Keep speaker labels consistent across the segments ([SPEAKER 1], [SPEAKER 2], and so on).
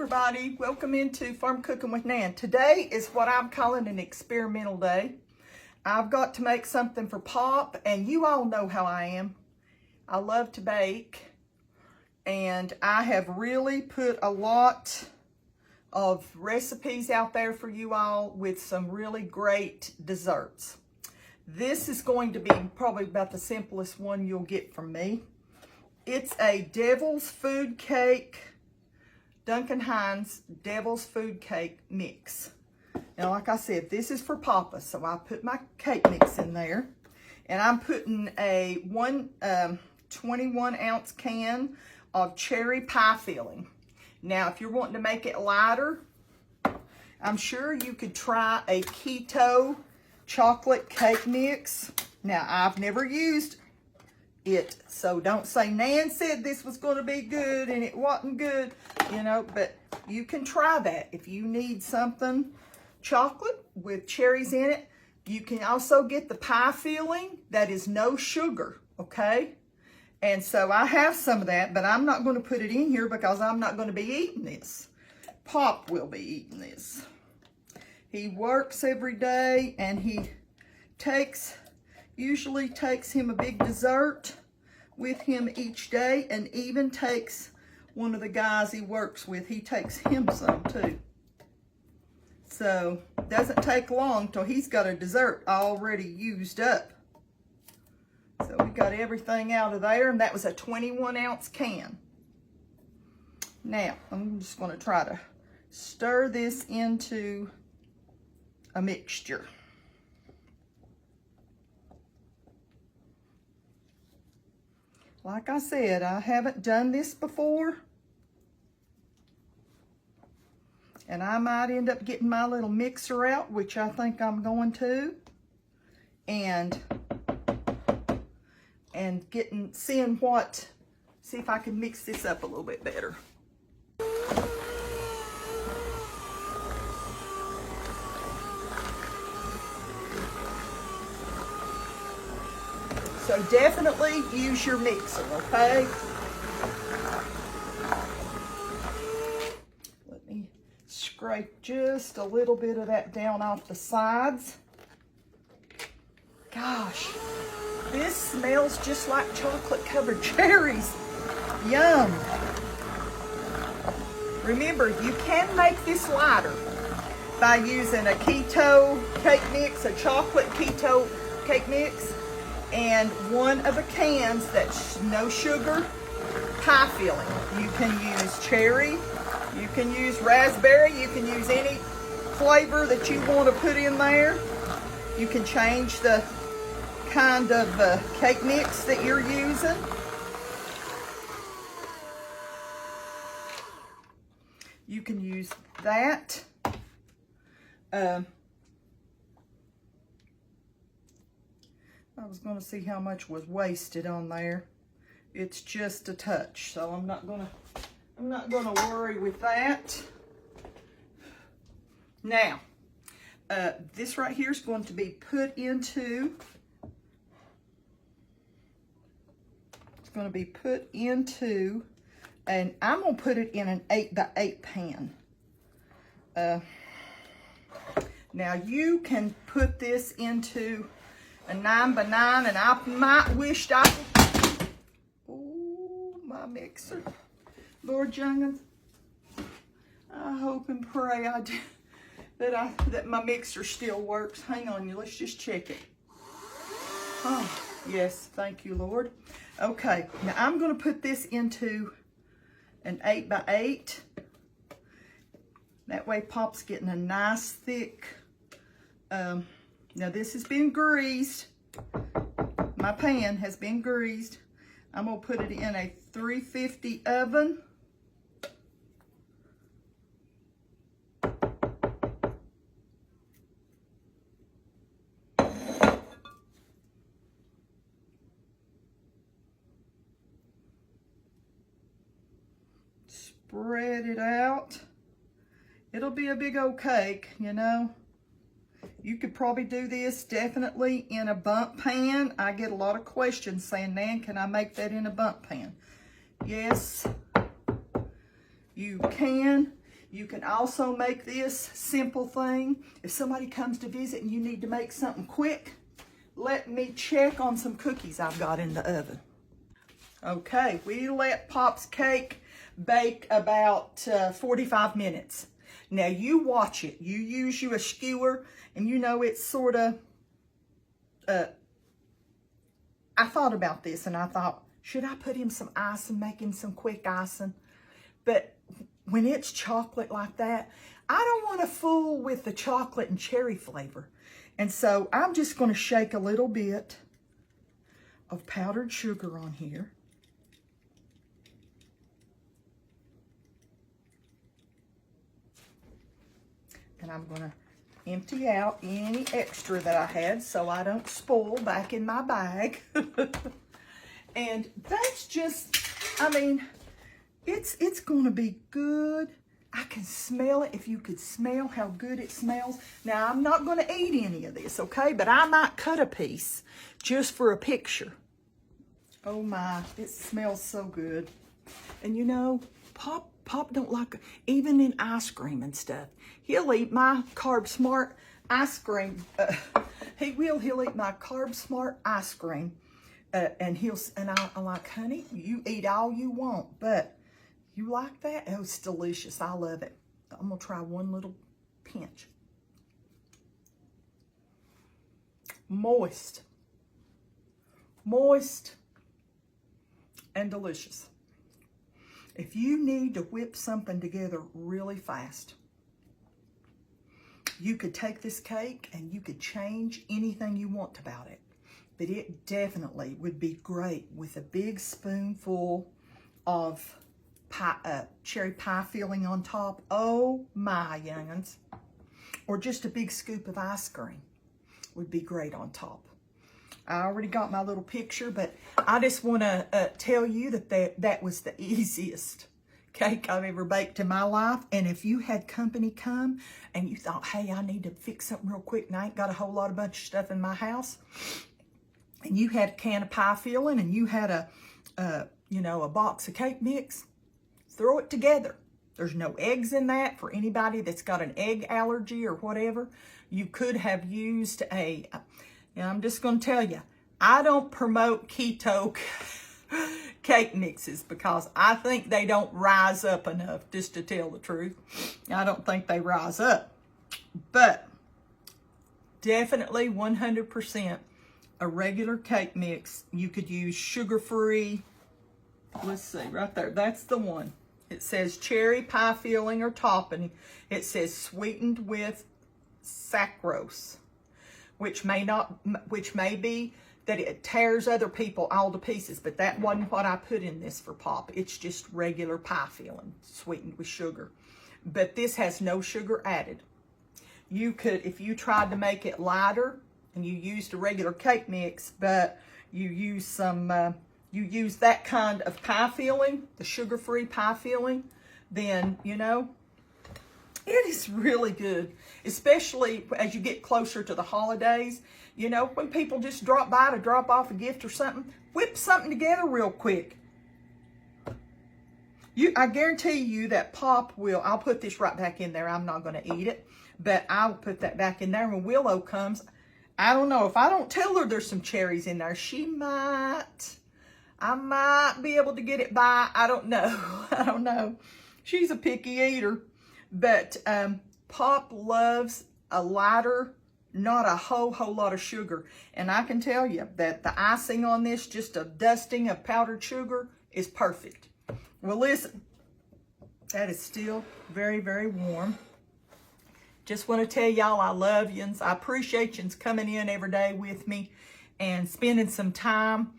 [SPEAKER 1] everybody, welcome into Farm Cooking with Nan. Today is what I'm calling an experimental day. I've got to make something for Pop, and you all know how I am. I love to bake, and I have really put a lot of recipes out there for you all with some really great desserts. This is going to be probably about the simplest one you'll get from me. It's a Devil's Food Cake, Duncan Hines Devil's Food Cake mix. Now, like I said, this is for Papa, so I put my cake mix in there. And I'm putting a 21 ounce can of cherry pie filling. Now, if you're wanting to make it lighter, I'm sure you could try a keto chocolate cake mix. Now, I've never used it, so don't say Nan said this was going to be good and it wasn't good, you know, but you can try that. If you need something chocolate with cherries in it, you can also get the pie filling that is no sugar, okay? And so I have some of that, but I'm not going to put it in here because I'm not going to be eating this. Pop will be eating this. He works every day, and he usually takes him a big dessert with him each day, and even takes one of the guys he works with, he takes him some too. So it doesn't take long till he's got a dessert already used up. So we got everything out of there, and that was a 21 ounce can. Now, I'm just going to try to stir this into a mixture. Like I said, I haven't done this before, and I might end up getting my little mixer out, which I think I'm going to, and see if I can mix this up a little bit better. So definitely use your mixer, okay? Let me scrape just a little bit of that down off the sides. Gosh, this smells just like chocolate covered cherries. Yum. Remember, you can make this lighter by using a keto cake mix, a chocolate keto cake mix, and one of the cans that's no sugar pie filling. You can use cherry, you can use raspberry, you can use any flavor that you want to put in there. You can change the kind of cake mix that you're using. You can use that. I was going to see how much was wasted on there. It's just a touch, so I'm not going to worry with that. Now, this right here is going to be put into. It's going to be put into, and I'm going to put it in an 8x8 pan. Now you can put this into a 9x9, and I might wish I could. Oh, my mixer. Lord Jungins, I hope and pray that my mixer still works. Hang on, let's just check it. Oh, yes, thank you, Lord. Okay, now I'm going to put this into an 8x8. That way Pop's getting a nice thick. Now this has been greased. My pan has been greased. I'm going to put it in a 350 oven. Spread it out. It'll be a big old cake, you know. You could probably do this definitely in a bundt pan. I get a lot of questions saying, Nan, can I make that in a bundt pan? Yes, you can. You can also make this simple thing. If somebody comes to visit and you need to make something quick, let me check on some cookies I've got in the oven. Okay, we let Pop's cake bake about 45 minutes. Now you watch it. You use you a skewer, and you know it's sort of, I thought about this and I thought, should I put him some icing, make him some quick icing? But when it's chocolate like that, I don't want to fool with the chocolate and cherry flavor. And so I'm just going to shake a little bit of powdered sugar on here. And I'm going to empty out any extra that I had so I don't spoil back in my bag. And that's just, I mean, it's going to be good. I can smell it. If you could smell how good it smells. Now, I'm not going to eat any of this, okay? But I might cut a piece just for a picture. Oh my, it smells so good. And you know, Pop don't like, even in ice cream and stuff, he'll eat my Carb Smart ice cream. He'll eat my Carb Smart ice cream. And I'm like, honey, you eat all you want, but you like that? Oh, it's delicious. I love it. I'm going to try one little pinch. Moist. Moist and delicious. If you need to whip something together really fast, you could take this cake and you could change anything you want about it. But it definitely would be great with a big spoonful of cherry pie filling on top. Oh my young'uns. Or just a big scoop of ice cream would be great on top. I already got my little picture, but I just want to tell you that was the easiest cake I've ever baked in my life. And if you had company come and you thought, hey, I need to fix something real quick and I ain't got a whole lot of bunch of stuff in my house, and you had a can of pie filling and you had a box of cake mix, throw it together. There's no eggs in that for anybody that's got an egg allergy or whatever. You could have used I'm just going to tell you, I don't promote keto cake mixes because I think they don't rise up enough, just to tell the truth. I don't think they rise up. But definitely 100% a regular cake mix. You could use sugar-free. Let's see, right there. That's the one. It says cherry pie filling or topping. It says sweetened with saccharose, which may be that it tears other people all to pieces, but that wasn't what I put in this for Pop. It's just regular pie filling, sweetened with sugar. But this has no sugar added. You could, if you tried to make it lighter and you used a regular cake mix, but you use some, you use that kind of pie filling, the sugar-free pie filling, then, you know, it is really good, especially as you get closer to the holidays. You know, when people just drop by to drop off a gift or something, whip something together real quick. I guarantee you that Pop will, I'll put this right back in there. I'm not going to eat it, but I'll put that back in there. When Willow comes, I don't know, if I don't tell her there's some cherries in there, I might be able to get it by. I don't know. I don't know. She's a picky eater. But Pop loves a lighter, not a whole lot of sugar. And I can tell you that the icing on this, just a dusting of powdered sugar, is perfect. Well, listen, that is still very, very warm. Just want to tell y'all I love yous. I appreciate yous coming in every day with me and spending some time.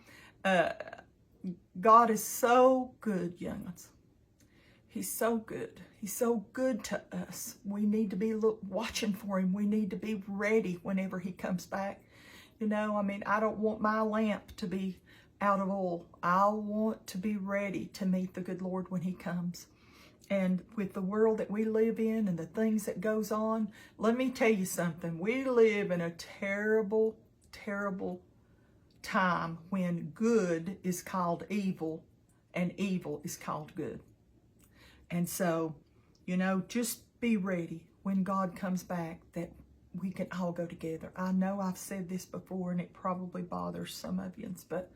[SPEAKER 1] God is so good, young'uns. He's so good. He's so good to us. We need to be watching for him. We need to be ready whenever he comes back. You know, I mean, I don't want my lamp to be out of oil. I want to be ready to meet the good Lord when he comes. And with the world that we live in and the things that goes on, let me tell you something. We live in a terrible, terrible time when good is called evil and evil is called good. And so, You know, just be ready when God comes back that we can all go together. I know I've said this before and it probably bothers some of you, but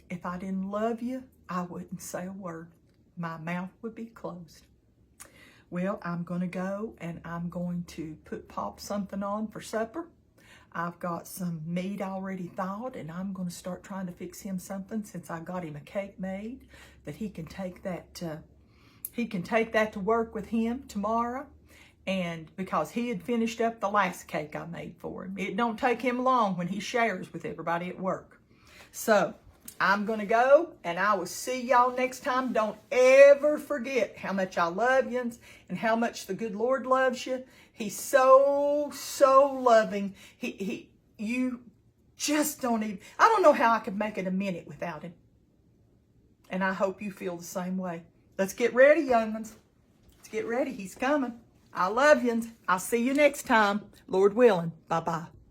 [SPEAKER 1] if I didn't love you, I wouldn't say a word. My mouth would be closed. Well, I'm going to go and I'm going to put Pop something on for supper. I've got some meat already thawed and I'm going to start trying to fix him something since I got him a cake made that he can take that to work with him tomorrow. And because he had finished up the last cake I made for him. It don't take him long when he shares with everybody at work. So I'm going to go and I will see y'all next time. Don't ever forget how much I love you and how much the good Lord loves you. He's so, so loving. You just don't even, I don't know how I could make it a minute without him. And I hope you feel the same way. Let's get ready, young ones. Let's get ready. He's coming. I love you. I'll see you next time. Lord willing. Bye-bye.